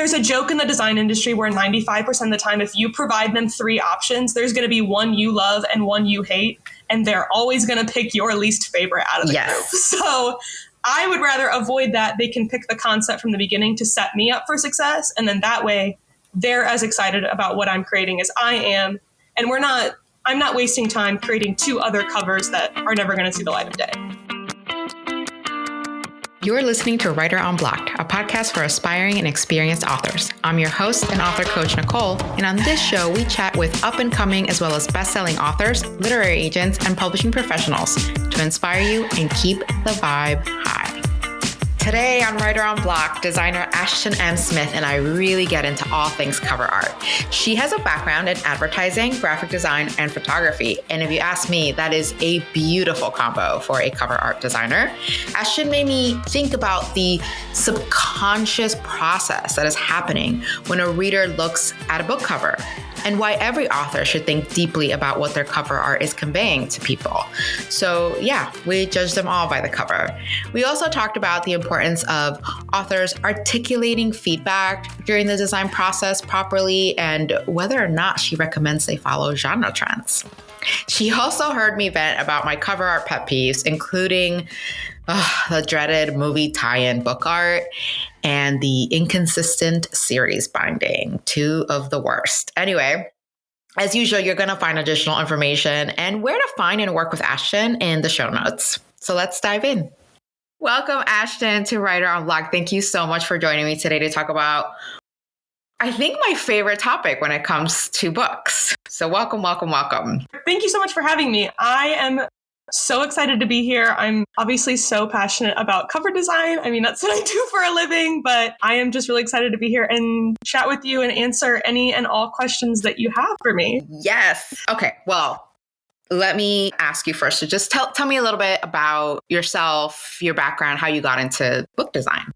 there's a joke in the design industry where 95% of the time, if you provide them 3 options, there's going to be one you love and one you hate, and they're always going to pick your least favorite out of the group. So I would rather avoid that. They can pick the concept from the beginning to set me up for success. And then that way they're as excited about what I'm creating as I am. And I'm not wasting time creating 2 other covers that are never going to see the light of day. You're listening to Writer Unblocked, a podcast for aspiring and experienced authors. I'm your host and author coach, Nicole, and on this show, we chat with up-and-coming as well as best-selling authors, literary agents, and publishing professionals to inspire you and keep the vibe high. Today on Writer Unblocked, designer Ashton M. Smith and I really get into all things cover art. She has a background in advertising, graphic design, and photography. And if you ask me, that is a beautiful combo for a cover art designer. Ashton made me think about the subconscious process that is happening when a reader looks at a book cover, and why every author should think deeply about what their cover art is conveying to people. So yeah, we judge them all by the cover. We also talked about the importance of authors articulating feedback during the design process properly and whether or not she recommends they follow genre trends. She also heard me vent about my cover art pet peeves, including the dreaded movie tie-in book art and the inconsistent series binding, 2 of the worst. Anyway, as usual, you're going to find additional information and where to find and work with Ashton in the show notes. So let's dive in. Welcome, Ashton, to Writer Unblocked. Thank you so much for joining me today to talk about, I think, my favorite topic when it comes to books. So welcome, welcome, welcome. Thank you so much for having me. I am so excited to be here. I'm obviously so passionate about cover design. I mean, that's what I do for a living, but I am just really excited to be here and chat with you and answer any and all questions that you have for me. Yes. Okay. Well, let me ask you first. So just tell me a little bit about yourself, your background, how you got into book design.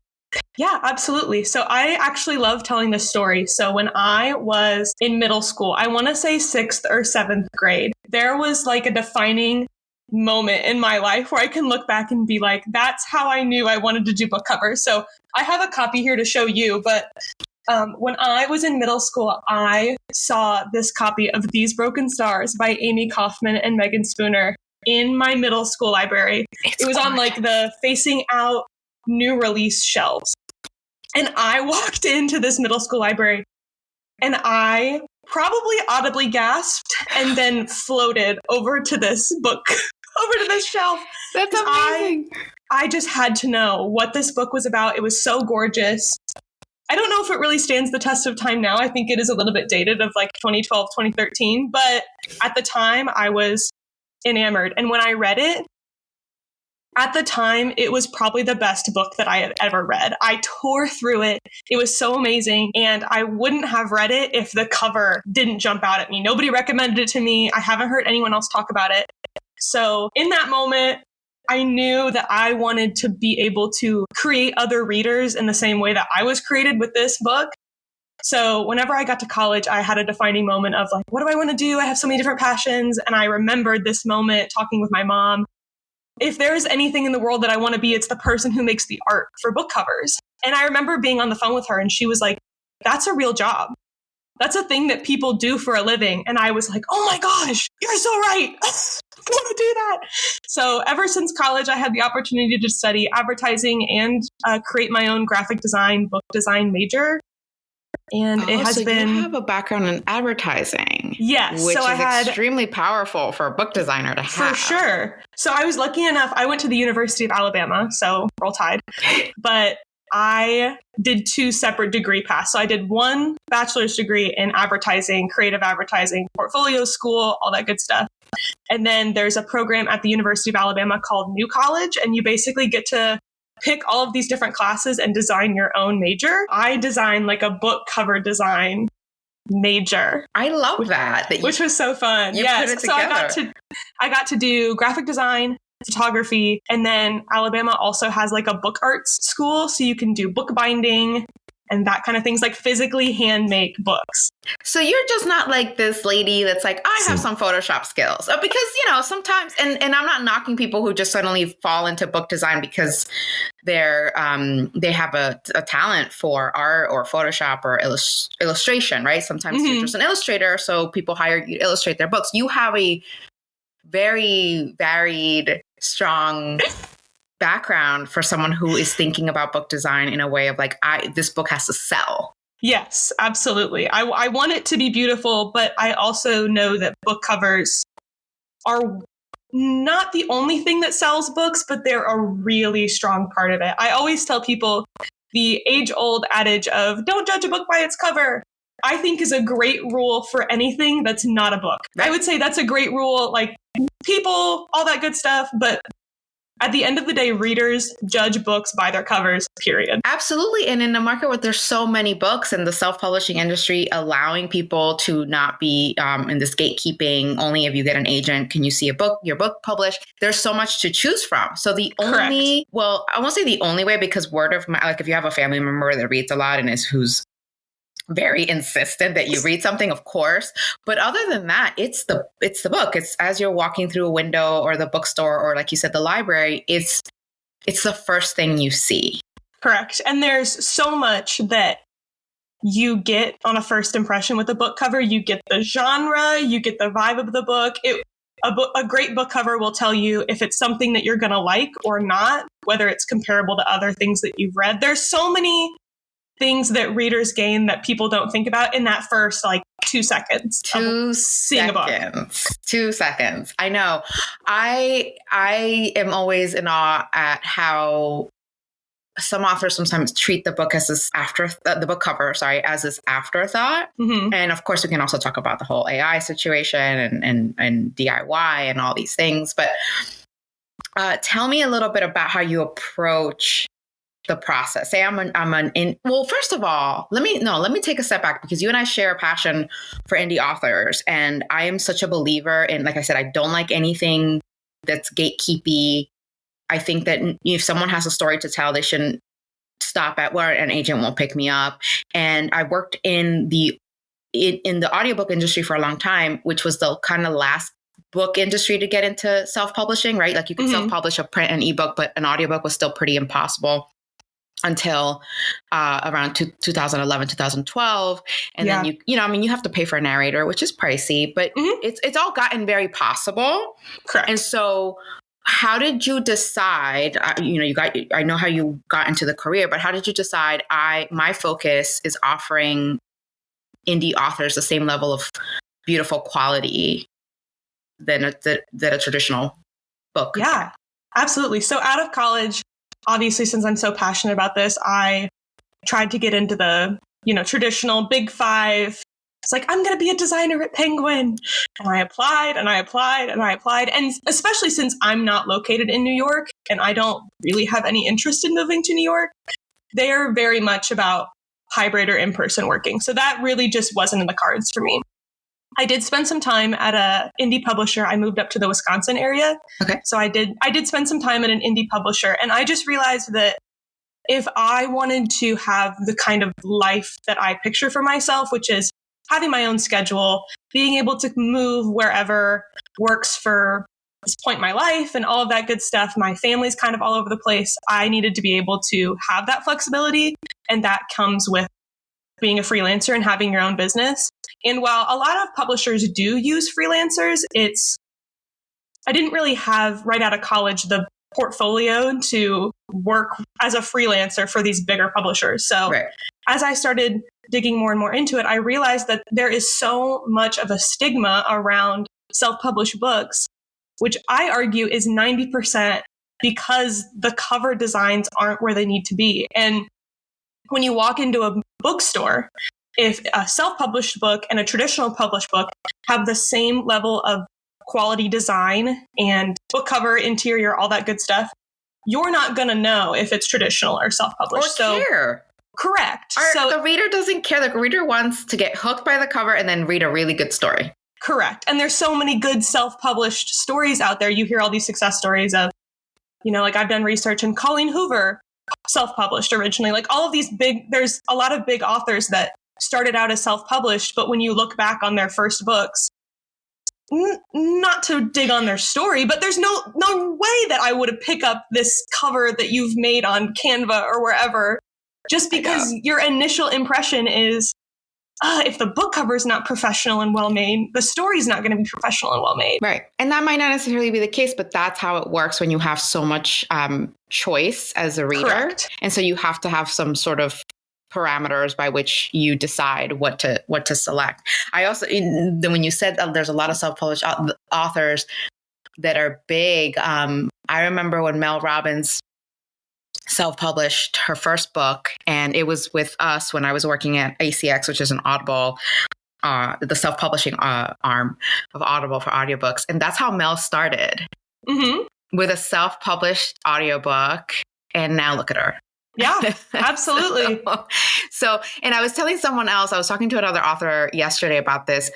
Yeah, absolutely. So I actually love telling this story. So when I was in middle school, I want to say 6th or 7th grade, there was like a defining moment in my life where I can look back and be like, that's how I knew I wanted to do book covers. So I have a copy here to show you, but when I was in middle school, I saw this copy of These Broken Stars by Amy Kaufman and Megan Spooner in my middle school library. It was on like the facing out new release shelves. And I walked into this middle school library and I probably audibly gasped and then floated over to this book, over to this shelf. That's amazing. I just had to know what this book was about. It was so gorgeous. I don't know if it really stands the test of time now. I think it is a little bit dated of like 2012, 2013. But at the time, I was enamored. And when I read it, at the time, it was probably the best book that I had ever read. I tore through it. It was so amazing. And I wouldn't have read it if the cover didn't jump out at me. Nobody recommended it to me. I haven't heard anyone else talk about it. So in that moment, I knew that I wanted to be able to create other readers in the same way that I was created with this book. So whenever I got to college, I had a defining moment of like, what do I want to do? I have so many different passions. And I remembered this moment talking with my mom. If there's anything in the world that I want to be, it's the person who makes the art for book covers. And I remember being on the phone with her and she was like, that's a real job. That's a thing that people do for a living. And I was like, oh my gosh, you're so right. I want to do that. So ever since college, I had the opportunity to study advertising and create my own graphic design, book design major. And it has been... You have a background in advertising. Yes. Which is extremely powerful for a book designer to have. For sure. So I was lucky enough, I went to the University of Alabama, so Roll Tide. But I did 2 separate degree paths. So I did 1 bachelor's degree in advertising, creative advertising, portfolio school, all that good stuff. And then there's a program at the University of Alabama called New College, and you basically get to pick all of these different classes and design your own major. I designed like a book cover design major. I love that. Which was so fun. Yes. So I got to do graphic design, photography, and then Alabama also has like a book arts school. So you can do book binding, and that kind of things, like physically hand make books. So you're just not like this lady that's like, I have some Photoshop skills. Because, sometimes, and I'm not knocking people who just suddenly fall into book design because they have a talent for art or Photoshop or illustration, right? Sometimes you're just an illustrator, so people hire you to illustrate their books. You have a very varied, strong background for someone who is thinking about book design in a way of like, this book has to sell. Yes, absolutely. I want it to be beautiful, but I also know that book covers are not the only thing that sells books, but they're a really strong part of it. I always tell people the age-old adage of don't judge a book by its cover, I think is a great rule for anything that's not a book. Right. I would say that's a great rule, like people, all that good stuff, but at the end of the day, readers judge books by their covers, period. Absolutely. And in a market where there's so many books and the self-publishing industry allowing people to not be in this gatekeeping, only if you get an agent can you see your book published. There's so much to choose from. So the only, well, I won't say the only way, because word of mouth, like if you have a family member that reads a lot and who's very insistent that you read something, of course. But other than that, it's the book. It's as you're walking through a window or the bookstore or, like you said, the library, it's the first thing you see. Correct. And there's so much that you get on a first impression with a book cover. You get the genre, you get the vibe of the book. A great book cover will tell you if it's something that you're going to like or not, whether it's comparable to other things that you've read. There's so many things that readers gain that people don't think about in that first 2 seconds. 2 seeing seconds. A book. 2 seconds. I know. I am always in awe at how some authors sometimes treat the book as this the book cover, as this afterthought. Mm-hmm. And of course, we can also talk about the whole AI situation and DIY and all these things. But tell me a little bit about how you approach the process. Say well, first of all, let me take a step back, because you and I share a passion for indie authors. And I am such a believer in, like I said, I don't like anything that's gatekeepy. I think that if someone has a story to tell, they shouldn't stop at where an agent won't pick me up. And I worked in the audiobook industry for a long time, which was the kind of last book industry to get into self-publishing, right? Like you could self-publish a print and ebook, but an audiobook was still pretty impossible until around 2011, 2012. And then you have to pay for a narrator, which is pricey, but it's all gotten very possible. Correct. And so how did you decide, I know how you got into the career, but how did you decide my focus is offering indie authors the same level of beautiful quality than a traditional book? Yeah, absolutely. So out of college, obviously, since I'm so passionate about this, I tried to get into the, traditional big five. It's like, I'm going to be a designer at Penguin. And I applied and I applied and I applied. And especially since I'm not located in New York and I don't really have any interest in moving to New York, they're very much about hybrid or in-person working. So that really just wasn't in the cards for me. I did spend some time at a indie publisher. I moved up to the Wisconsin area. Okay. So I did spend some time at an indie publisher. And I just realized that if I wanted to have the kind of life that I picture for myself, which is having my own schedule, being able to move wherever works for this point in my life and all of that good stuff, my family's kind of all over the place, I needed to be able to have that flexibility. And that comes with being a freelancer and having your own business. And while a lot of publishers do use freelancers, I didn't really have right out of college the portfolio to work as a freelancer for these bigger publishers. So as I started digging more and more into it, I realized that there is so much of a stigma around self-published books, which I argue is 90% because the cover designs aren't where they need to be. And when you walk into a bookstore, if a self-published book and a traditional published book have the same level of quality design and book cover, interior, all that good stuff, you're not going to know if it's traditional or self-published. Or care. Correct. So the reader doesn't care. The reader wants to get hooked by the cover and then read a really good story. Correct. And there's so many good self-published stories out there. You hear all these success stories of, I've done research, and Colleen Hoover self-published originally. Like all of these there's a lot of big authors that started out as self-published, but when you look back on their first books, not to dig on their story, but there's no way that I would pick up this cover that you've made on Canva or wherever, just because your initial impression is, if the book cover is not professional and well made, the story's not going to be professional and well made. Right. And that might not necessarily be the case, but that's how it works when you have so much choice as a reader. Correct. And so you have to have some sort of parameters by which you decide what to select. I also, when you said there's a lot of self-published authors that are big, I remember when Mel Robbins self-published her first book, and it was with us when I was working at ACX, which is an Audible, the self-publishing arm of Audible for audiobooks. And that's how Mel started, with a self-published audiobook. And now look at her. Yeah, absolutely. So, and I was telling someone else, I was talking to another author yesterday about this,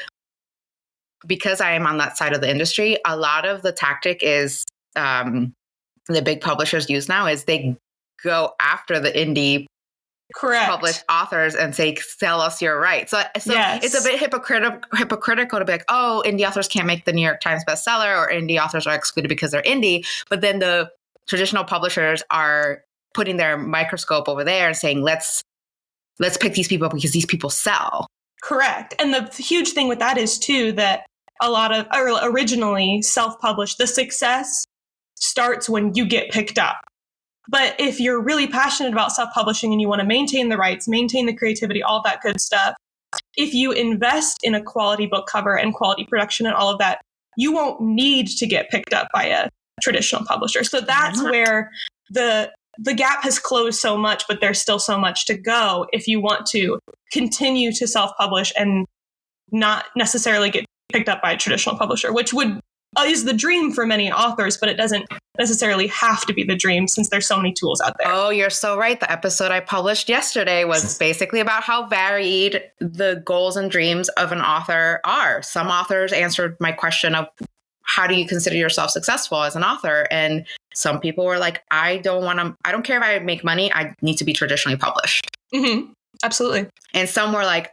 because I am on that side of the industry. A lot of the tactic is the big publishers use now is they go after the indie published authors and say, sell us your rights. So yes. It's a bit hypocritical to be like, oh, indie authors can't make the New York Times bestseller, or indie authors are excluded because they're indie. But then the traditional publishers are putting their microscope over there and saying, let's pick these people because these people sell. Correct. And the huge thing with that is too, that originally self-published, the success starts when you get picked up. But if you're really passionate about self-publishing and you want to maintain the rights, maintain the creativity, all that good stuff, if you invest in a quality book cover and quality production and all of that, you won't need to get picked up by a traditional publisher. So that's where the gap has closed so much, but there's still so much to go if you want to continue to self-publish and not necessarily get picked up by a traditional publisher, which is the dream for many authors, but it doesn't necessarily have to be the dream since there's so many tools out there. Oh, you're so right. The episode I published yesterday was basically about how varied the goals and dreams of an author are. Some authors answered my question of, how do you consider yourself successful as an author? And some people were like, I don't care if I make money. I need to be traditionally published. Mm-hmm. Absolutely. And some were like,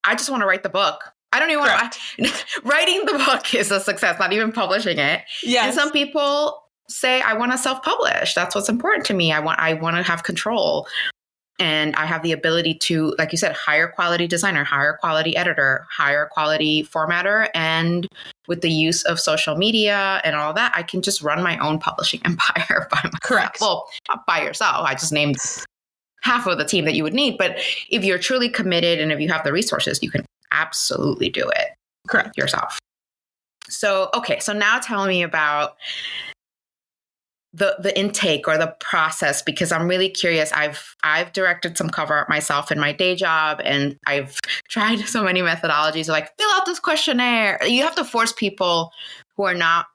I just want to write the book. I don't even want to. Writing the book is a success, not even publishing it. Yes. And some people say, I want to self-publish. That's what's important to me. I want to have control. And I have the ability to, like you said, hire quality designer, hire quality editor, hire quality formatter. And with the use of social media and all that, I can just run my own publishing empire by myself. Correct. Well, not by yourself. I just named half of the team that you would need. But if you're truly committed and if you have the resources, you can absolutely do it. Correct. Yourself. So, okay. So now tell me about the intake or the process, because I'm really curious. I've directed some cover art myself in my day job, and I've tried so many methodologies like fill out this questionnaire. You have to force people who are not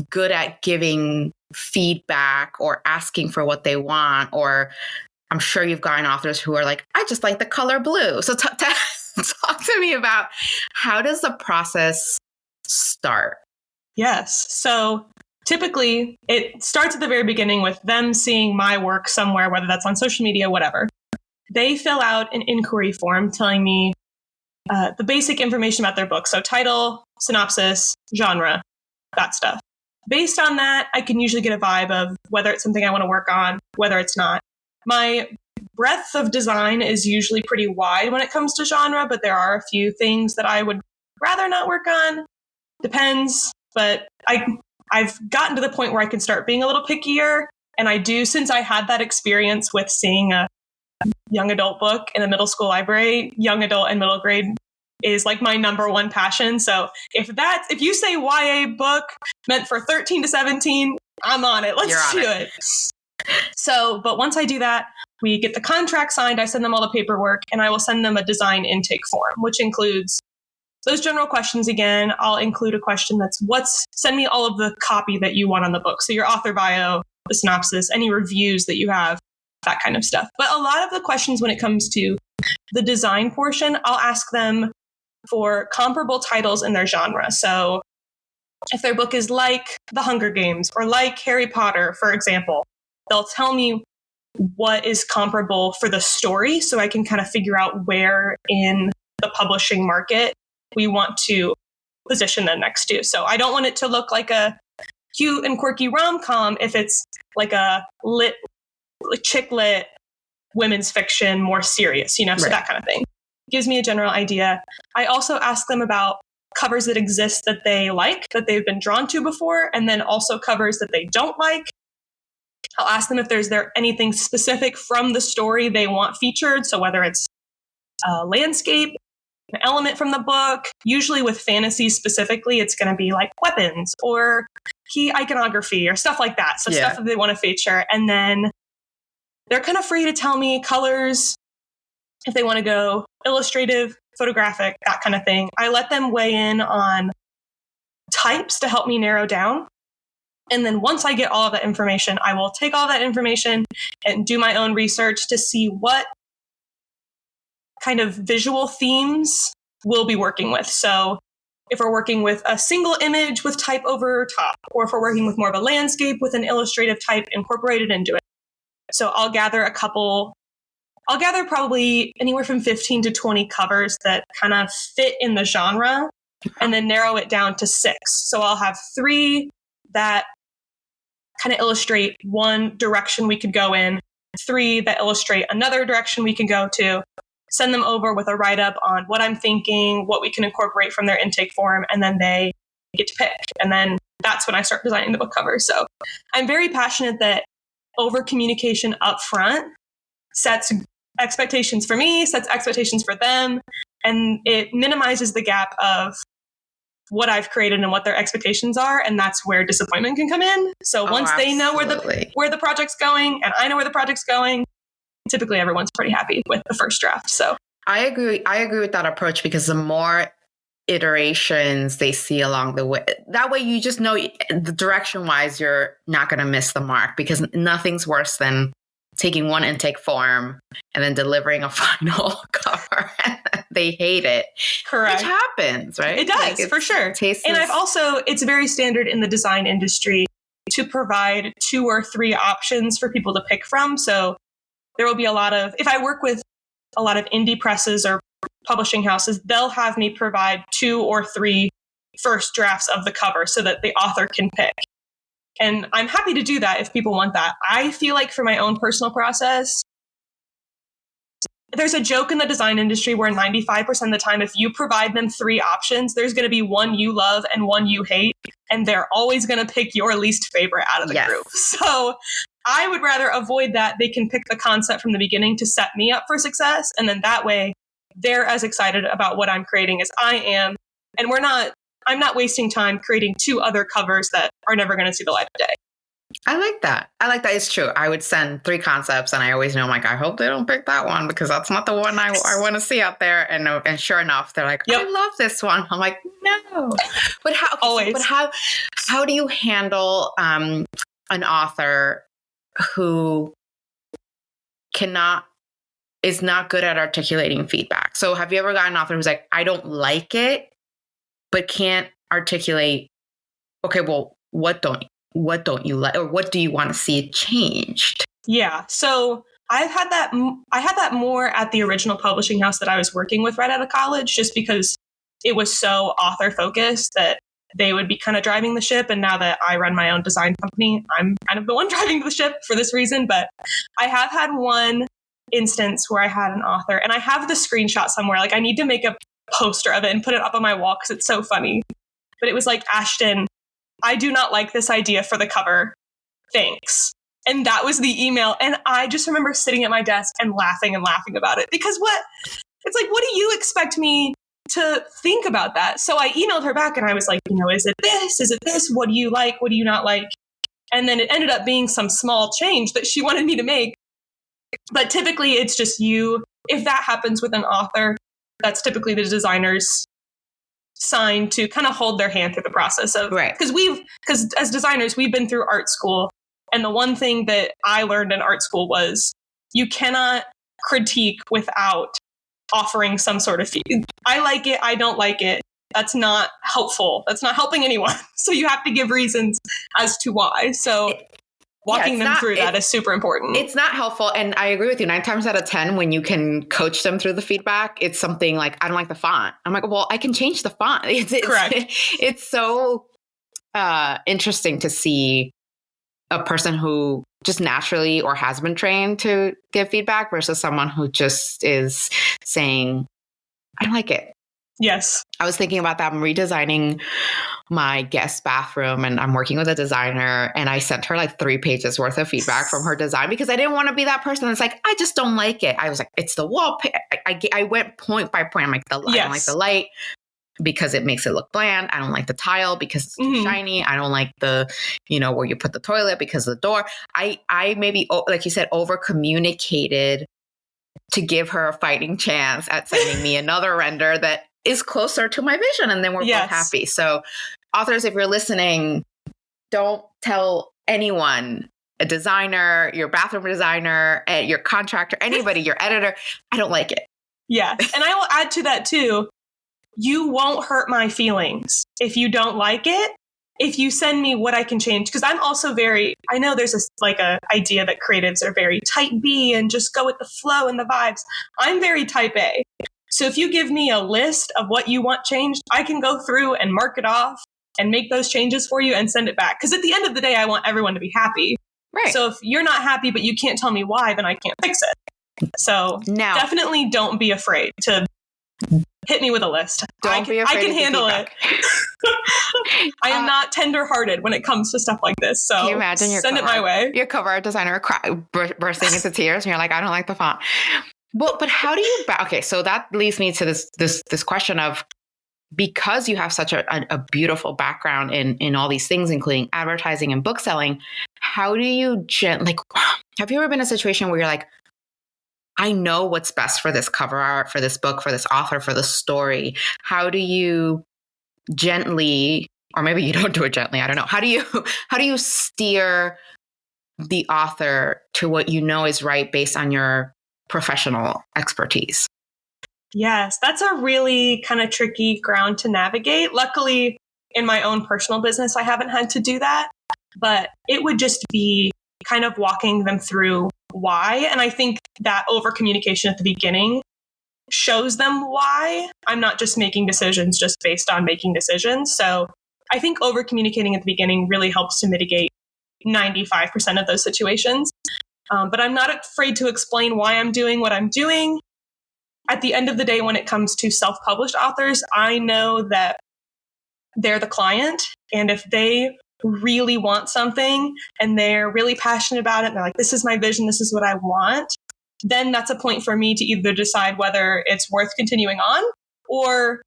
good at giving feedback or asking for what they want. Or I'm sure you've gotten authors who are like, I just like the color blue. So talk to me about, how does the process start? Yes. So typically, it starts at the very beginning with them seeing my work somewhere, whether that's on social media, whatever. They fill out an inquiry form telling me the basic information about their book. So title, synopsis, genre, that stuff. Based on that, I can usually get a vibe of whether it's something I want to work on, whether it's not. My breadth of design is usually pretty wide when it comes to genre, but there are a few things that I would rather not work on. Depends, but I've gotten to the point where I can start being a little pickier. And I do, since I had that experience with seeing a young adult book in a middle school library, young adult and middle grade is like my number one passion. So if you say YA book meant for 13 to 17, I'm on it. Let's do it. So, but once I do that, we get the contract signed, I send them all the paperwork, and I will send them a design intake form, which includes those general questions. Again, I'll include a question that's send me all of the copy that you want on the book. So your author bio, the synopsis, any reviews that you have, that kind of stuff. But a lot of the questions when it comes to the design portion, I'll ask them for comparable titles in their genre. So if their book is like The Hunger Games or like Harry Potter, for example, they'll tell me what is comparable for the story so I can kind of figure out where in the publishing market we want to position them next to. So I don't want it to look like a cute and quirky rom-com if it's like a chick lit women's fiction, more serious, so that kind of thing. Gives me a general idea. I also ask them about covers that exist that they like, that they've been drawn to before, and then also covers that they don't like. I'll ask them if there's anything specific from the story they want featured. So whether it's a landscape, an element from the book, usually with fantasy specifically, it's going to be like weapons or key iconography or stuff like that. So stuff that they want to feature. And then they're kind of free to tell me colors, if they want to go illustrative, photographic, that kind of thing. I let them weigh in on types to help me narrow down. And then once I get all of that information, I will take all that information and do my own research to see what kind of visual themes we'll be working with. So if we're working with a single image with type over top, or if we're working with more of a landscape with an illustrative type incorporated into it. So I'll gather probably anywhere from 15 to 20 covers that kind of fit in the genre and then narrow it down to 6. So I'll have 3 that kind of illustrate one direction we could go in, 3 that illustrate another direction we can go to, send them over with a write-up on what I'm thinking, what we can incorporate from their intake form, and then they get to pick. And then that's when I start designing the book cover. So I'm very passionate that over communication up front sets expectations for me, sets expectations for them, and it minimizes the gap of what I've created and what their expectations are, and that's where disappointment can come in. So once they know where the project's going and I know where the project's going, typically everyone's pretty happy with the first draft. So I agree with that approach, because the more iterations they see along the way, that way you just know the direction wise you're not going to miss the mark, because nothing's worse than taking one intake form and then delivering a final cover and they hate it. Correct. Which happens, right? It does, for sure. And it's very standard in the design industry to provide 2 or 3 options for people to pick from. So there will be if I work with a lot of indie presses or publishing houses, they'll have me provide 2 or 3 first drafts of the cover so that the author can pick. And I'm happy to do that if people want that. I feel like for my own personal process, there's a joke in the design industry where 95% of the time, if you provide them 3 options, there's going to be one you love and one you hate, and they're always going to pick your least favorite out of the group. So I would rather avoid that. They can pick the concept from the beginning to set me up for success. And then that way they're as excited about what I'm creating as I am. And I'm not wasting time creating 2 other covers that are never going to see the light of day. I like that. It's true. I would send 3 concepts and I always know, I hope they don't pick that one, because that's not the one I want to see out there. And sure enough, they're like, I love this one. I'm like, no. But how do you handle an author who is not good at articulating feedback? So have you ever got an author who's like, I don't like it, but can't articulate, okay, well, what don't you like, or what do you want to see changed? Yeah. So I had that more at the original publishing house that I was working with right out of college, just because it was so author focused that they would be kind of driving the ship. And now that I run my own design company, I'm kind of the one driving the ship for this reason. But I have had one instance where I had an author, and I have the screenshot somewhere. Like, I need to make a poster of it and put it up on my wall because it's so funny. But it was like, Ashton, I do not like this idea for the cover. Thanks. And that was the email. And I just remember sitting at my desk and laughing about it, because what do you expect me to think about that? So I emailed her back and I was like, is it this? Is it this? What do you like? What do you not like? And then it ended up being some small change that she wanted me to make. But typically it's just if that happens with an author, that's typically the designer's sign to kind of hold their hand through the process of, right. Because as designers, we've been through art school. And the one thing that I learned in art school was you cannot critique without offering some sort of feedback. I like it. I don't like it. That's not helpful. That's not helping anyone. So you have to give reasons as to why. So walking them through that is super important. It's not helpful. And I agree with you. 9 times out of 10, when you can coach them through the feedback, it's something like, I don't like the font. I'm like, well, I can change the font. Correct. It's so interesting to see a person who just naturally or has been trained to give feedback versus someone who just is saying, I don't like it. Yes. I was thinking about that. I'm redesigning my guest bathroom and I'm working with a designer, and I sent her like 3 pages worth of feedback from her design because I didn't want to be that person that's like, I just don't like it. I was like, it's the wallpaper. I went point by point. I'm like, I don't like the light because it makes it look bland. I don't like the tile because it's too shiny. I don't like the, where you put the toilet because of the door. I maybe, like you said, over communicated to give her a fighting chance at sending me another render that is closer to my vision. And then we're both happy. So authors, if you're listening, don't tell anyone, a designer, your bathroom designer, your contractor, anybody, your editor, I don't like it. Yes. And I will add to that too. You won't hurt my feelings if you don't like it. If you send me what I can change, because I'm also I know there's a idea that creatives are very type B and just go with the flow and the vibes. I'm very type A. So if you give me a list of what you want changed, I can go through and mark it off and make those changes for you and send it back. Because at the end of the day, I want everyone to be happy. Right. So if you're not happy, but you can't tell me why, then I can't fix it. So definitely don't be afraid to hit me with a list. Don't be afraid. I can handle it. I am not tender-hearted when it comes to stuff like this. So can you imagine send it my way. Your cover art designer bursting into tears and you're like, I don't like the font. Well, but how do you, okay, so that leads me to this question of, because you have such a beautiful background in all these things, including advertising and book selling, how do you, have you ever been in a situation where you're like, I know what's best for this cover art, for this book, for this author, for the story. How do you gently, or maybe you don't do it gently, I don't know. How do you steer the author to what you know is right based on your professional expertise? Yes, that's a really kind of tricky ground to navigate. Luckily, in my own personal business, I haven't had to do that, but it would just be kind of walking them through why. And I think that over communication at the beginning shows them why. I'm not just making decisions just based on making decisions. So I think over communicating at the beginning really helps to mitigate 95% of those situations. But I'm not afraid to explain why I'm doing what I'm doing. At the end of the day, when it comes to self-published authors, I know that they're the client. And if they really want something and they're really passionate about it, and they're like, this is my vision, this is what I want, then that's a point for me to either decide whether it's worth continuing on, or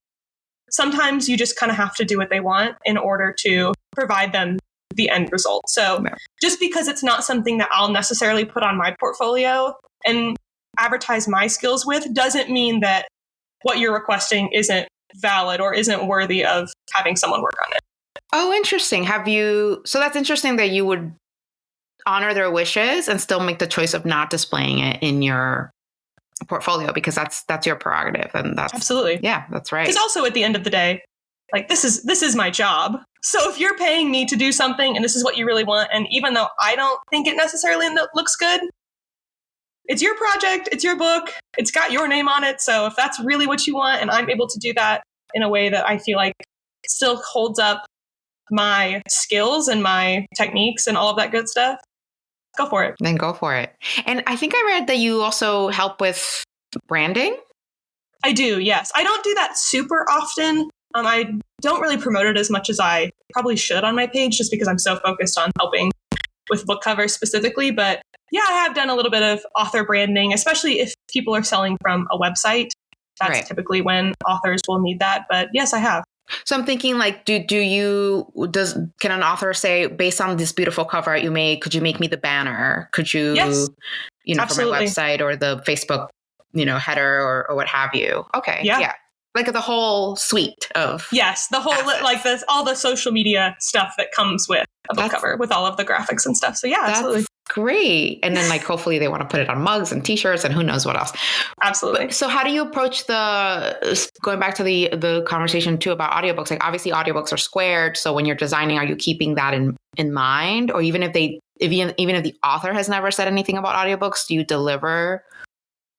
sometimes you just kind of have to do what they want in order to provide them the end result. So just because it's not something that I'll necessarily put on my portfolio and advertise my skills with doesn't mean that what you're requesting isn't valid or isn't worthy of having someone work on it. Oh, interesting. So that's interesting that you would honor their wishes and still make the choice of not displaying it in your portfolio, because that's your prerogative. And that's absolutely. Yeah, that's right. Because also at the end of the day, like this is my job. So if you're paying me to do something and this is what you really want, and even though I don't think it necessarily looks good, it's your project, it's your book, it's got your name on it. So if that's really what you want and I'm able to do that in a way that I feel like still holds up my skills and my techniques and all of that good stuff, go for it. Then go for it. And I think I read that you also help with branding. I do, yes. I don't do that super often. I don't really promote it as much as I probably should on my page, just because I'm so focused on helping with book covers specifically. But yeah, I have done a little bit of author branding, especially if people are selling from a website. That's typically when authors will need that. But yes, I have. So I'm thinking, like, can an author say, based on this beautiful cover art you made, could you make me the banner? Could you, yes, for my website or the Facebook, header or what have you? Okay. Yeah. Like the whole suite of. Yes. The whole, assets. all the social media stuff that comes with a book cover with all of the graphics and stuff. So yeah, absolutely. Great. And then hopefully they want to put it on mugs and t-shirts and who knows what else. Absolutely. So how do you approach going back to the conversation too about audiobooks? Like obviously audiobooks are squared. So when you're designing, are you keeping that in mind? Or even if they even if the author has never said anything about audiobooks, do you deliver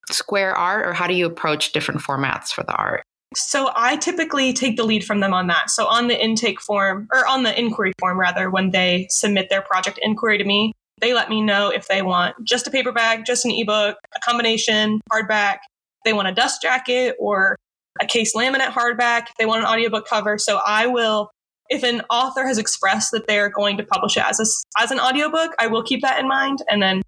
square art, or how do you approach different formats for the art? So I typically take the lead from them on that. So on the intake form, or on the inquiry form rather, when they submit their project inquiry to me, they let me know if they want just a paperback, just an ebook, a combination, hardback, they want a dust jacket or a case laminate hardback, if they want an audiobook cover. So I will, if an author has expressed that they're going to publish it as an audiobook, I will keep that in mind and then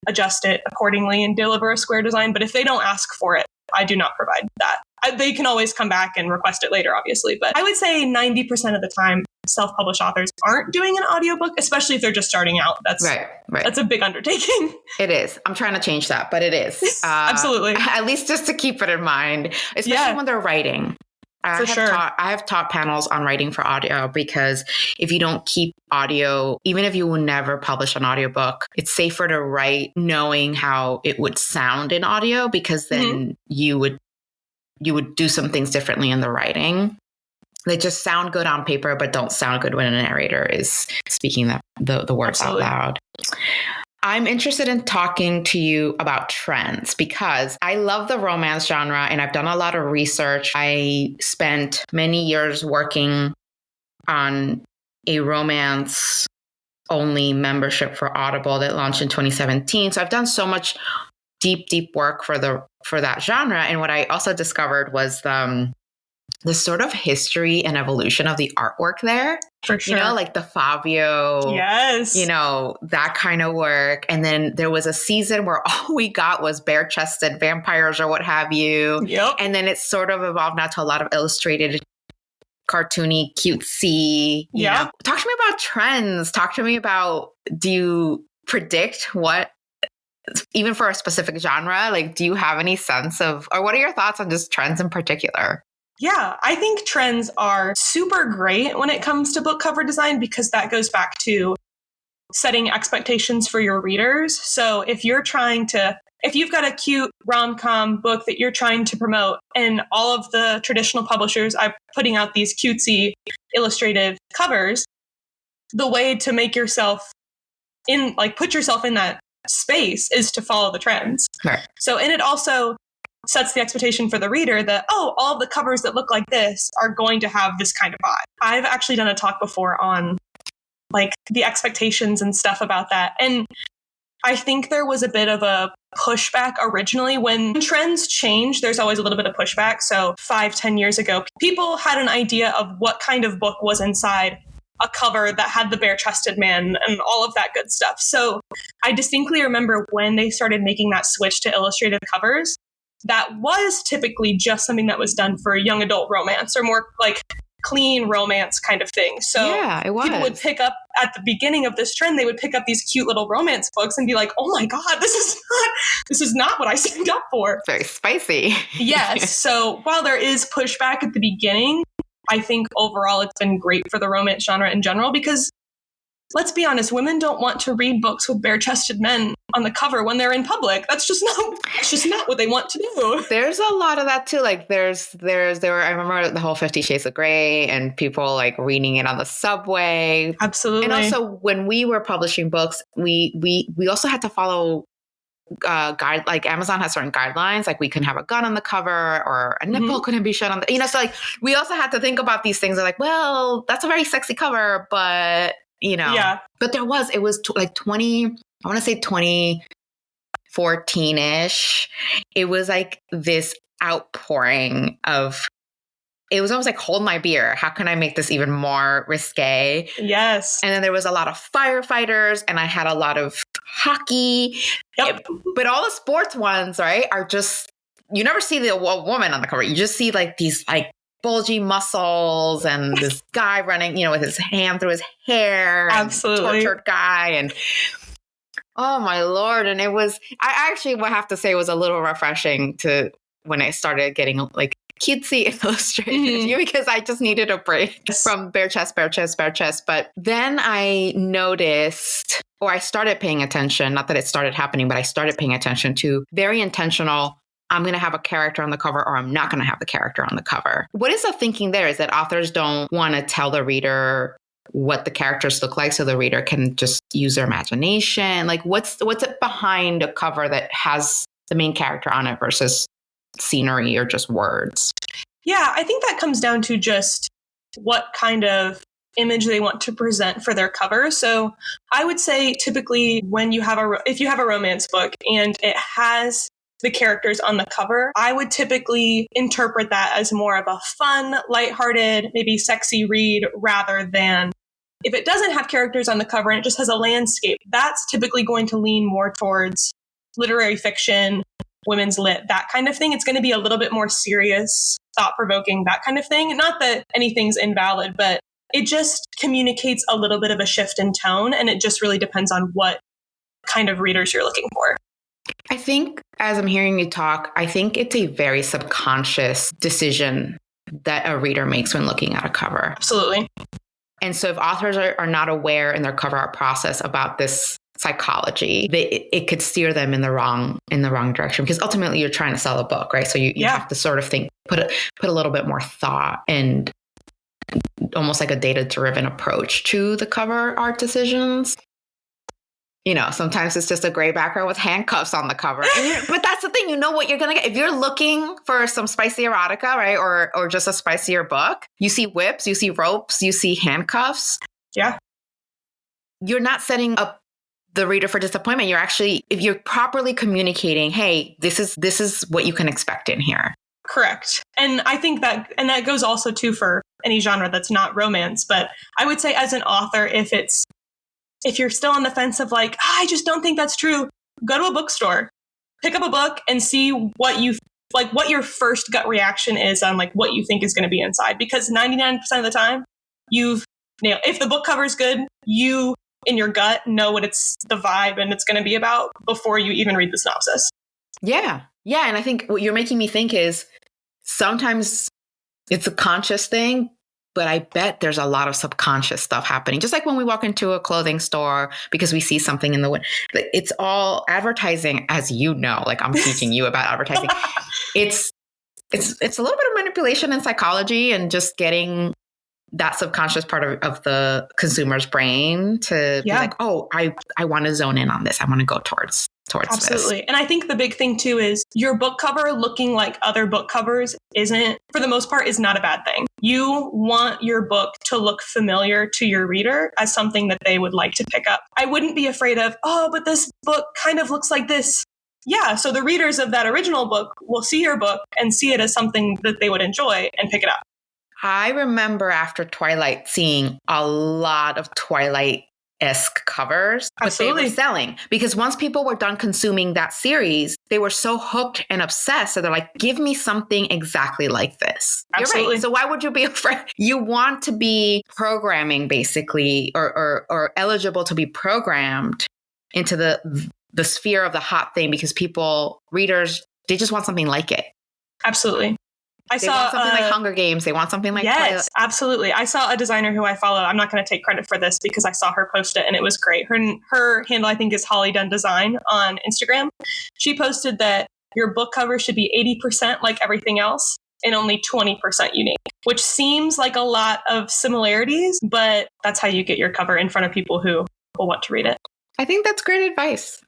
adjust it accordingly and deliver a square design. But if they don't ask for it, I do not provide that. They can always come back and request it later, obviously. But I would say 90% of the time, self-published authors aren't doing an audiobook, especially if they're just starting out. That's right. That's a big undertaking. It is. I'm trying to change that, but it is. Absolutely. At least just to keep it in mind, especially when they're writing. I have taught panels on writing for audio, because if you don't keep audio, even if you will never publish an audiobook, it's safer to write knowing how it would sound in audio, because then you would do some things differently in the writing. They just sound good on paper, but don't sound good when a narrator is speaking the words out loud. I'm interested in talking to you about trends, because I love the romance genre and I've done a lot of research. I spent many years working on a romance only membership for Audible that launched in 2017. So I've done so much deep work for that genre. And what I also discovered was the sort of history and evolution of the artwork there. For sure. Like the Fabio, yes, that kind of work. And then there was a season where all we got was bare-chested vampires or what have you. Yep. And then it's sort of evolved now to a lot of illustrated, cartoony, cutesy. Yeah. Talk to me about trends. Talk to me about, do you predict what, even for a specific genre, like, do you have any sense of, or what are your thoughts on just trends in particular? Yeah, I think trends are super great when it comes to book cover design, because that goes back to setting expectations for your readers. So if you've got a cute rom-com book that you're trying to promote, and all of the traditional publishers are putting out these cutesy illustrative covers, the way to make yourself put yourself in that space is to follow the trends. Right. So, and it also sets the expectation for the reader that, all the covers that look like this are going to have this kind of vibe. I've actually done a talk before on the expectations and stuff about that. And I think there was a bit of a pushback originally. When trends change, there's always a little bit of pushback. So 5-10 years ago, people had an idea of what kind of book was inside a cover that had the bare-chested man and all of that good stuff. So I distinctly remember when they started making that switch to illustrative covers, that was typically just something that was done for young adult romance or more clean romance kind of thing. So yeah, it was. People would pick up at the beginning of this trend, they would pick up these cute little romance books and be like, oh my God, this is not what I signed up for. Very spicy. Yes. So while there is pushback at the beginning, I think overall it's been great for the romance genre in general, because let's be honest, women don't want to read books with bare-chested men on the cover when they're in public. That's just not what they want to do. There's a lot of that too. I remember the whole 50 Shades of Grey and people reading it on the subway. Absolutely. And also when we were publishing books, we also had to follow Amazon has certain guidelines, we couldn't have a gun on the cover or a nipple couldn't be shown on the, so we also had to think about these things. Well, that's a very sexy cover, but yeah. But it was 20, I want to say 2014-ish. It was this outpouring of, it was almost hold my beer. How can I make this even more risque? Yes. And then there was a lot of firefighters and I had a lot of hockey. Yep. But all the sports ones, right, are just, you never see the woman on the cover. You just see these bulgy muscles and this guy running, with his hand through his hair. Absolutely. Tortured guy. And oh my Lord. And I actually would have to say it was a little refreshing to when I started getting cutesy illustrated because I just needed a break from bare chest. But then I noticed, or I started paying attention, not that it started happening, but I started paying attention to very intentional, I'm going to have a character on the cover or I'm not going to have the character on the cover. What is the thinking there? Is that authors don't want to tell the reader what the characters look like so the reader can just use their imagination? Like what's it behind a cover that has the main character on it versus scenery or just words? Yeah, I think that comes down to just what kind of image they want to present for their cover. So I would say typically when you have if you have a romance book and it has the characters on the cover, I would typically interpret that as more of a fun, lighthearted, maybe sexy read rather than if it doesn't have characters on the cover and it just has a landscape. That's typically going to lean more towards literary fiction, women's lit, that kind of thing. It's going to be a little bit more serious, thought-provoking, that kind of thing. Not that anything's invalid, but it just communicates a little bit of a shift in tone, and it just really depends on what kind of readers you're looking for. I think as I'm hearing you talk, I think it's a very subconscious decision that a reader makes when looking at a cover. Absolutely. And so if authors are not aware in their cover art process about this psychology, it could steer them in the wrong direction, because ultimately you're trying to sell a book, right? So you have to sort of put a little bit more thought and almost like a data-driven approach to the cover art decisions. You know, sometimes it's just a gray background with handcuffs on the cover. But that's the thing, you know what you're going to get. If you're looking for some spicy erotica, right, or just a spicier book, you see whips, you see ropes, you see handcuffs. Yeah. You're not setting up the reader for disappointment. You're actually, if you're properly communicating, hey, this is what you can expect in here. Correct. And I think that goes also too for any genre that's not romance. But I would say as an author, if you're still on the fence of like, I just don't think that's true, go to a bookstore, pick up a book and see what your first gut reaction is on like what you think is going to be inside. Because 99% of the time you've nailed. If the book cover is good, you in your gut know what it's the vibe and it's going to be about before you even read the synopsis. Yeah. Yeah. And I think what you're making me think is sometimes it's a conscious thing, but I bet there's a lot of subconscious stuff happening. Just like when we walk into a clothing store because we see something in the window. It's all advertising, as you know, like I'm teaching you about advertising. It's a little bit of manipulation and psychology and just getting that subconscious part of the consumer's brain to be like, oh, I want to zone in on this. I want to go towards Absolutely. this. And I think the big thing too is your book cover looking like other book covers isn't, for the most part, is not a bad thing. You want your book to look familiar to your reader as something that they would like to pick up. I wouldn't be afraid of, oh, but this book kind of looks like this. Yeah. So the readers of that original book will see your book and see it as something that they would enjoy and pick it up. I remember after Twilight seeing a lot of Twilight-esque covers, Absolutely. But they were selling. Because once people were done consuming that series, they were so hooked and obsessed. So they're like, give me something exactly like this. Absolutely. You're right. So why would you be afraid? You want to be programming basically or eligible to be programmed into the sphere of the hot thing because readers, they just want something like it. Absolutely. They want something like Hunger Games. They want something like Yes, Twilight. Absolutely. I saw a designer who I follow. I'm not going to take credit for this because I saw her post it and it was great. Her handle, I think, is Holly Dunn Design on Instagram. She posted that your book cover should be 80% like everything else and only 20% unique, which seems like a lot of similarities, but that's how you get your cover in front of people who will want to read it. I think that's great advice.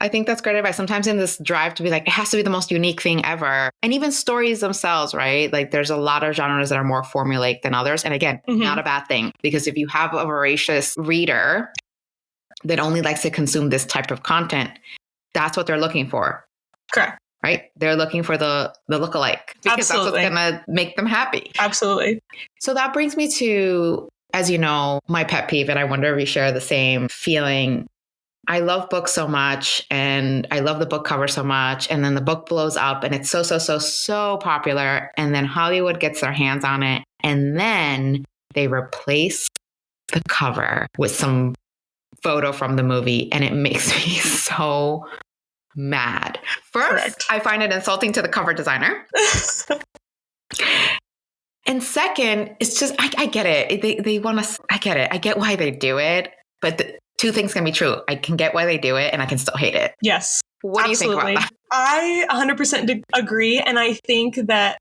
Sometimes in this drive to be like, it has to be the most unique thing ever. And even stories themselves, right? Like there's a lot of genres that are more formulaic than others. And again, not a bad thing, because if you have a voracious reader that only likes to consume this type of content, that's what they're looking for. Correct. Right? They're looking for the lookalike because Absolutely. That's what's going to make them happy. Absolutely. So that brings me to, as you know, my pet peeve, and I wonder if we share the same feeling. I love books so much and I love the book cover so much. And then the book blows up and it's so popular. And then Hollywood gets their hands on it. And then they replace the cover with some photo from the movie. And it makes me so mad. First, Correct. I find it insulting to the cover designer. And second, it's just, I get it. They want to, I get it. I get why they do it. But two things can be true. I can get why they do it and I can still hate it. Yes. What Absolutely. do you think about that? I 100% agree. And I think that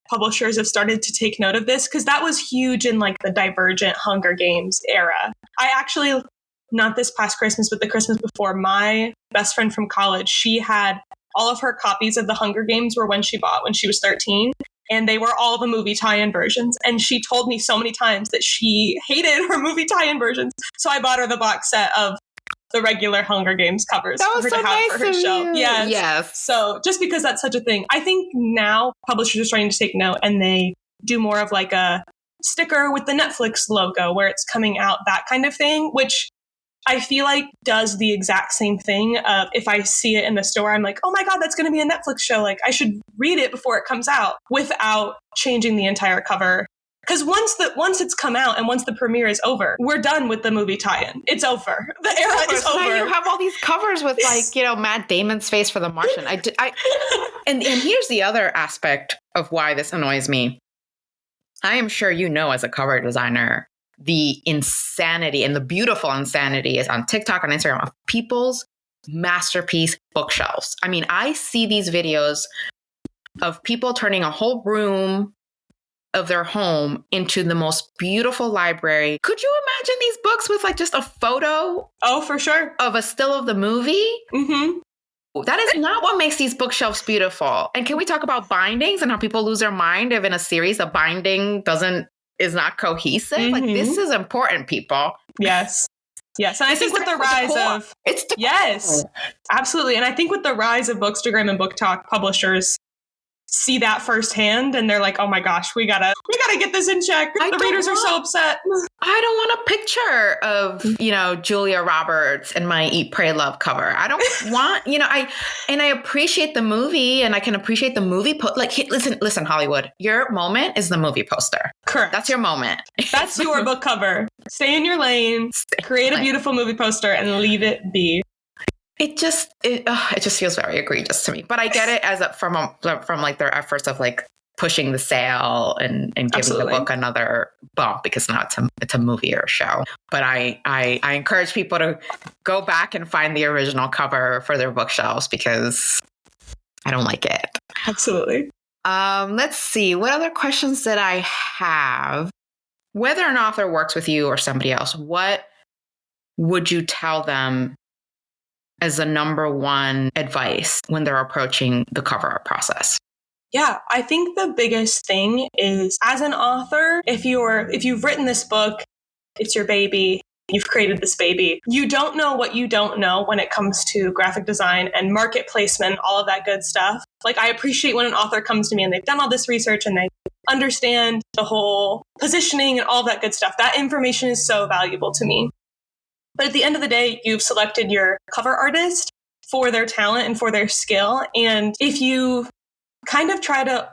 publishers have started to take note of this because that was huge in like the Divergent Hunger Games era. I actually, not this past Christmas, but the Christmas before, my best friend from college, she had all of her copies of the Hunger Games were when she was 13. And they were all the movie tie-in versions. And she told me so many times that she hated her movie tie-in versions. So I bought her the box set of the regular Hunger Games covers for her to have for her show. Yes. So just because that's such a thing, I think now publishers are starting to take note and they do more of like a sticker with the Netflix logo where it's coming out, that kind of thing, which I feel like does the exact same thing. If I see it in the store, I'm like, oh my God, that's going to be a Netflix show. Like I should read it before it comes out without changing the entire cover. Because once it's come out and once the premiere is over, we're done with the movie tie-in. It's over. The era is over. Now you have all these covers with like, Matt Damon's face for The Martian. And here's the other aspect of why this annoys me. I am sure as a cover designer, the insanity and the beautiful insanity is on TikTok and Instagram of people's masterpiece bookshelves. I mean, I see these videos of people turning a whole room of their home into the most beautiful library. Could you imagine these books with like just a photo? Oh, for sure. Of a still of the movie? Mm-hmm. That is not what makes these bookshelves beautiful. And can we talk about bindings and how people lose their mind if in a series the binding is not cohesive? Mm-hmm. Like this is important, people. Yes. Yes. And I think with the rise of yes, absolutely. And I think with the rise of Bookstagram and Book Talk, publishers see that firsthand and they're like, oh my gosh, we gotta get this in check. The readers are so upset. I don't want a picture of, Julia Roberts in my Eat, Pray, Love cover. I don't want, I appreciate the movie and I can appreciate the movie. Listen, Hollywood, your moment is the movie poster. Correct. That's your moment. That's your book cover. Stay in your lane, create a beautiful movie poster and leave it be. It just feels very egregious to me, but I get it from like their efforts of like pushing the sale and giving Absolutely. The book another bump because now it's a movie or a show. But I encourage people to go back and find the original cover for their bookshelves because I don't like it. Absolutely. Let's see. What other questions did I have? Whether an author works with you or somebody else, what would you tell them as the number one advice when they're approaching the cover art process? Yeah, I think the biggest thing is as an author, if you've written this book, it's your baby, you've created this baby, you don't know what you don't know when it comes to graphic design and market placement, all of that good stuff. Like I appreciate when an author comes to me and they've done all this research and they understand the whole positioning and all that good stuff. That information is so valuable to me. But at the end of the day, you've selected your cover artist for their talent and for their skill. And if you kind of try to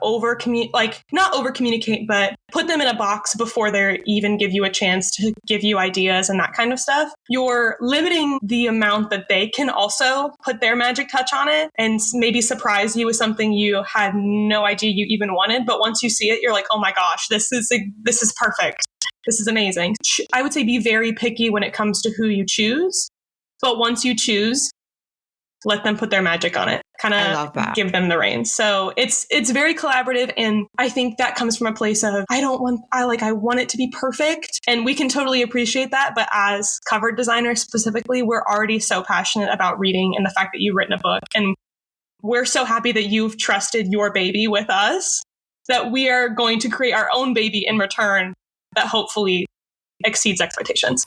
not over communicate, but put them in a box before they even give you a chance to give you ideas and that kind of stuff, you're limiting the amount that they can also put their magic touch on it and maybe surprise you with something you had no idea you even wanted. But once you see it, you're like, oh my gosh, this is perfect. This is amazing. I would say be very picky when it comes to who you choose. But once you choose, let them put their magic on it. Kind of give them the reins. So it's very collaborative. And I think that comes from a place of, I want it to be perfect. And we can totally appreciate that. But as cover designers specifically, we're already so passionate about reading and the fact that you've written a book. And we're so happy that you've trusted your baby with us, that we are going to create our own baby in return that hopefully exceeds expectations.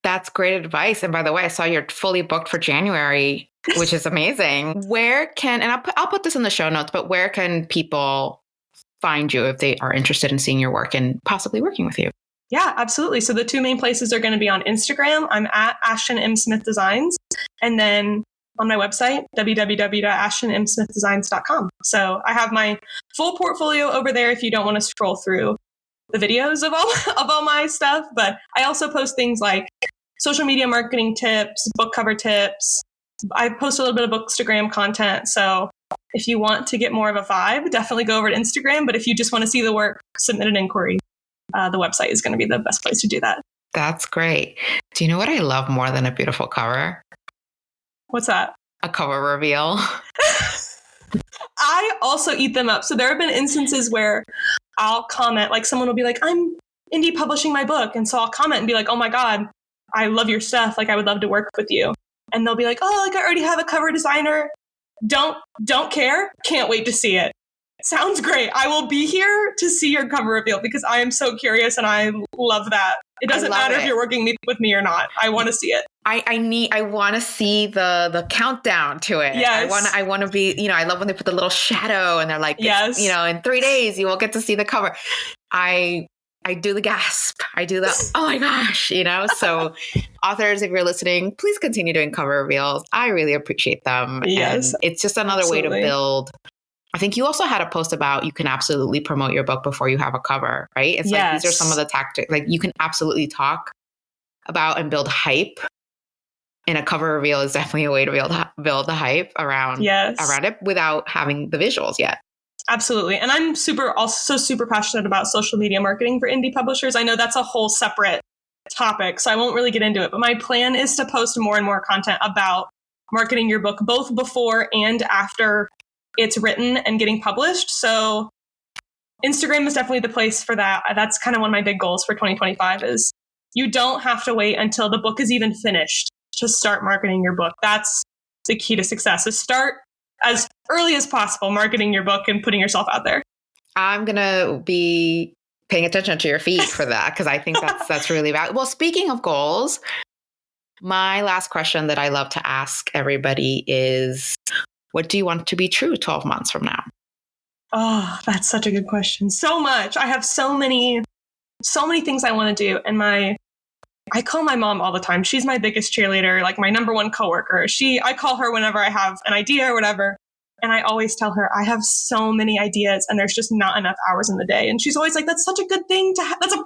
That's great advice. And by the way, I saw you're fully booked for January, which is amazing. I'll put this in the show notes, but where can people find you if they are interested in seeing your work and possibly working with you? Yeah, absolutely. So the two main places are going to be on Instagram. I'm at Ashton M Smith Designs. And then on my website, www.ashtonmsmithdesigns.com. So I have my full portfolio over there if you don't want to scroll through the videos of all my stuff. But I also post things like social media marketing tips, book cover tips. I post a little bit of Bookstagram content. So if you want to get more of a vibe, definitely go over to Instagram. But if you just want to see the work, submit an inquiry. The website is going to be the best place to do that. That's great. Do you know what I love more than a beautiful cover? What's that? A cover reveal. I also eat them up. So there have been instances where I'll comment, like someone will be like, I'm indie publishing my book. And so I'll comment and be like, oh my God, I love your stuff. Like, I would love to work with you. And they'll be like, oh, like I already have a cover designer. Don't care. Can't wait to see it. Sounds great. I will be here to see your cover reveal because I am so curious and I love that. It doesn't matter if you're working with me or not. I want to see it. I want to see the countdown to it. Yes. I want to be, I love when they put the little shadow and they're like, yes, in 3 days you will get to see the cover. I do the gasp. I do the, oh my gosh, so authors, if you're listening, please continue doing cover reveals. I really appreciate them. Yes. And it's just another way to build. I think you also had a post about you can absolutely promote your book before you have a cover, right? It's like, these are some of the tactics, like you can absolutely talk about and build hype. And a cover reveal is definitely a way to build the hype around it without having the visuals yet. Absolutely. And I'm also super passionate about social media marketing for indie publishers. I know that's a whole separate topic, so I won't really get into it. But my plan is to post more and more content about marketing your book, both before and after it's written and getting published. So Instagram is definitely the place for that. That's kind of one of my big goals for 2025 is you don't have to wait until the book is even finished to start marketing your book. That's the key to success, is start as early as possible marketing your book and putting yourself out there. I'm going to be paying attention to your feed for that because I think that's really valuable. Well, speaking of goals, my last question that I love to ask everybody is, what do you want to be true 12 months from now? Oh, that's such a good question. So much. I have so many things I want to do. And I call my mom all the time. She's my biggest cheerleader, like my number one coworker. I call her whenever I have an idea or whatever. And I always tell her I have so many ideas and there's just not enough hours in the day. And she's always like, that's such a good thing to have. That's an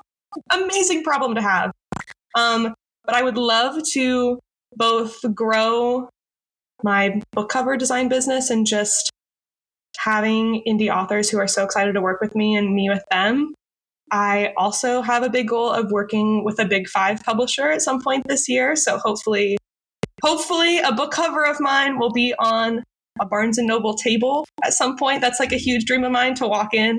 amazing problem to have. But I would love to both grow my book cover design business and just having indie authors who are so excited to work with me and me with them. I also have a big goal of working with a big 5 publisher at some point this year. So hopefully a book cover of mine will be on a Barnes & Noble table at some point. That's like a huge dream of mine to walk in.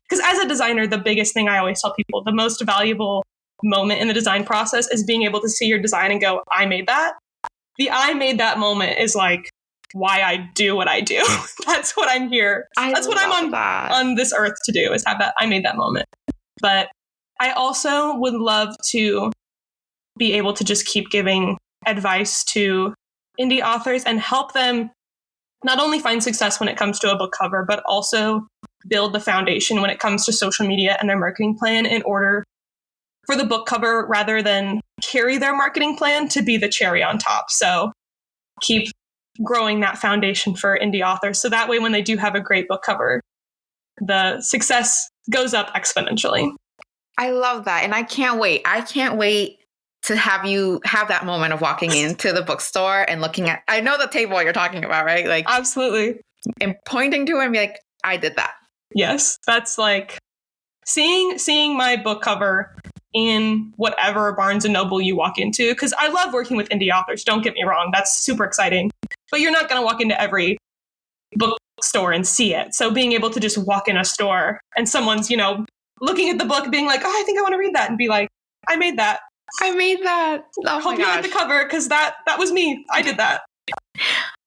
Because as a designer, the biggest thing I always tell people, the most valuable moment in the design process is being able to see your design and go, I made that. The I made that moment is like why I do what I do. That's what I'm here. That's what I'm on this earth to do, is have that I made that moment. But I also would love to be able to just keep giving advice to indie authors and help them not only find success when it comes to a book cover, but also build the foundation when it comes to social media and their marketing plan in order for the book cover, rather than carry their marketing plan, to be the cherry on top. So keep growing that foundation for indie authors. So that way, when they do have a great book cover, the success goes up exponentially. I love that. And I can't wait. To have you have that moment of walking into the bookstore and looking at, I know the table you're talking about, right? Like, absolutely. And pointing to it and be like, I did that. Yes. That's like seeing my book cover in whatever Barnes & Noble you walk into. Because I love working with indie authors. Don't get me wrong. That's super exciting. But you're not going to walk into every bookstore and see it. So being able to just walk in a store and someone's, looking at the book being like, oh, I think I want to read that, and be like, I made that. I made that. Oh, hope you like the cover, because that was me. I did that.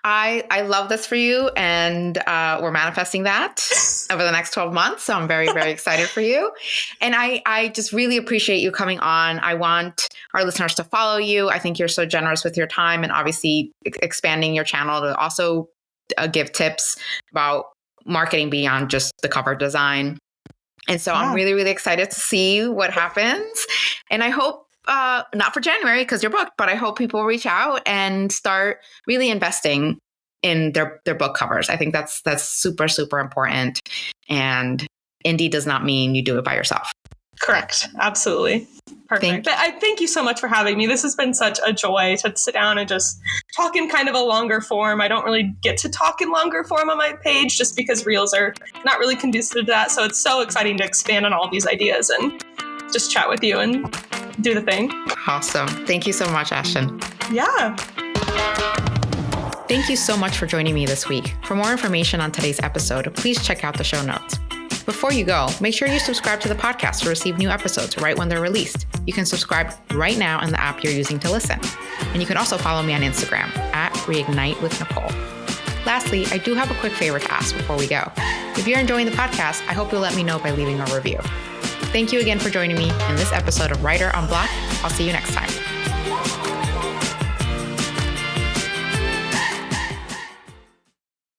I love this for you, and we're manifesting that over the next 12 months. So I'm very, very excited for you. And I just really appreciate you coming on. I want our listeners to follow you. I think you're so generous with your time, and obviously expanding your channel to also give tips about marketing beyond just the cover design. And so I'm really, really excited to see what happens. And I hope, not for January because you're booked, but I hope people reach out and start really investing in their book covers. I think that's super, super important. And indie does not mean you do it by yourself. Correct. Absolutely. Perfect. But I thank you so much for having me. This has been such a joy to sit down and just talk in kind of a longer form. I don't really get to talk in longer form on my page just because reels are not really conducive to that. So it's so exciting to expand on all these ideas and just chat with you and do the thing. Awesome. Thank you so much, Ashton. Yeah. Thank you so much for joining me this week. For more information on today's episode, please check out the show notes. Before you go, make sure you subscribe to the podcast to receive new episodes right when they're released. You can subscribe right now in the app you're using to listen. And you can also follow me on Instagram at reignitewithnicole. Lastly, I do have a quick favor to ask before we go. If you're enjoying the podcast, I hope you'll let me know by leaving a review. Thank you again for joining me in this episode of Writer Unblocked. I'll see you next time.